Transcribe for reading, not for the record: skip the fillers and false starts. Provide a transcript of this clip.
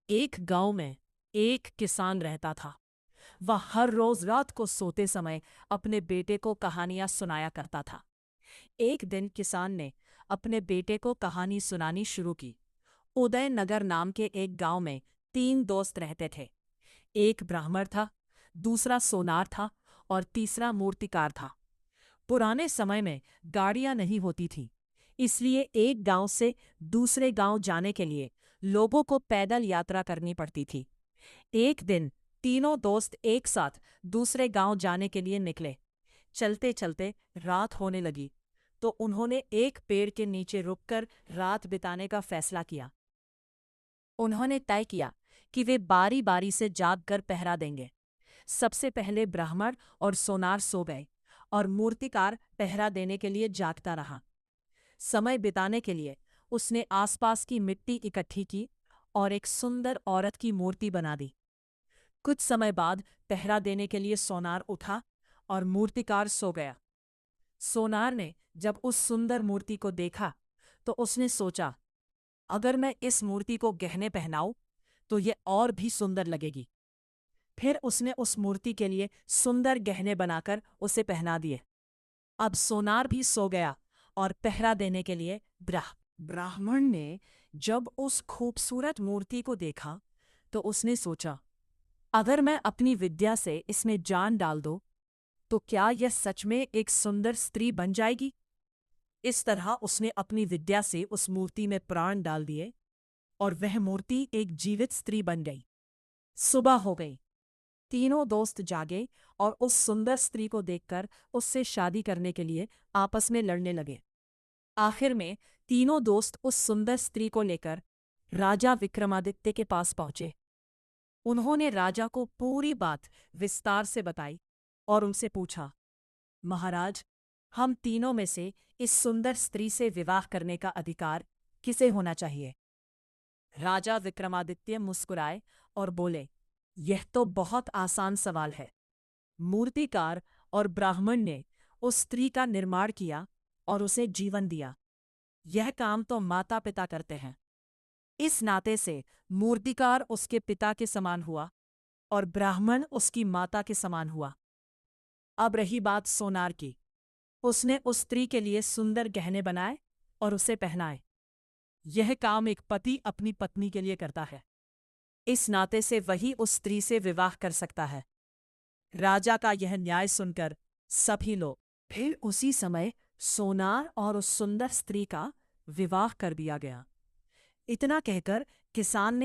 एक गांव में एक किसान रहता था। वह हर रोज रात को सोते समय अपने बेटे को कहानियां सुनाया करता था। एक दिन किसान ने अपने बेटे को कहानी सुनानी शुरू की। उदयनगर नाम के एक गांव में तीन दोस्त रहते थे। एक ब्राह्मण था, दूसरा सोनार था और तीसरा मूर्तिकार था। पुराने समय में गाड़ियां नहीं होती थीं, इसलिए एक गांव से दूसरे गांव जाने के लिए लोगों को पैदल यात्रा करनी पड़ती थी। एक दिन तीनों दोस्त एक साथ दूसरे गांव जाने के लिए निकले। चलते चलते रात होने लगी, तो उन्होंने एक पेड़ के नीचे रुककर रात बिताने का फैसला किया। उन्होंने तय किया कि वे बारी बारी से जागकर पहरा देंगे। सबसे पहले ब्राह्मण और सोनार सो गए और मूर्तिकार पहरा देने के लिए जागता रहा। समय बिताने के लिए उसने आसपास की मिट्टी इकट्ठी की और एक सुंदर औरत की मूर्ति बना दी। कुछ समय बाद पहरा देने के लिए सोनार उठा और मूर्तिकार सो गया। सोनार ने जब उस सुंदर मूर्ति को देखा तो उसने सोचा, अगर मैं इस मूर्ति को गहने पहनाऊं तो ये और भी सुंदर लगेगी। फिर उसने उस मूर्ति के लिए सुंदर गहने बनाकर उसे पहना दिए। अब सोनार भी सो गया और पहरा देने के लिए ब्राह्मण ने जब उस खूबसूरत मूर्ति को देखा तो उसने सोचा, अगर मैं अपनी विद्या से इसमें जान डाल दूं तो क्या यह सच में एक सुंदर स्त्री बन जाएगी। इस तरह उसने अपनी विद्या से उस मूर्ति में प्राण डाल दिए और वह मूर्ति एक जीवित स्त्री बन गई। सुबह हो गई। तीनों दोस्त जागे और उस सुंदर स्त्री को देखकर उससे शादी करने के लिए आपस में लड़ने लगे। आखिर में तीनों दोस्त उस सुंदर स्त्री को लेकर राजा विक्रमादित्य के पास पहुंचे। उन्होंने राजा को पूरी बात विस्तार से बताई और उनसे पूछा, महाराज, हम तीनों में से इस सुंदर स्त्री से विवाह करने का अधिकार किसे होना चाहिए। राजा विक्रमादित्य मुस्कुराए और बोले, यह तो बहुत आसान सवाल है। मूर्तिकार और ब्राह्मण ने उस स्त्री का निर्माण किया और उसे जीवन दिया। यह काम तो माता पिता करते हैं। इस नाते से मूर्तिकार उसके पिता के समान हुआ और ब्राह्मण उसकी माता के समान हुआ। अब रही बात सोनार की। उसने उस स्त्री के लिए सुंदर गहने बनाए और उसे पहनाए। यह काम एक पति अपनी पत्नी के लिए करता है। इस नाते से वही उस स्त्री से विवाह कर सकता है। राजा का यह न्याय सुनकर सभी लोग फिर उसी समय सोनार और उस सुंदर स्त्री का विवाह कर दिया गया। इतना कहकर किसान ने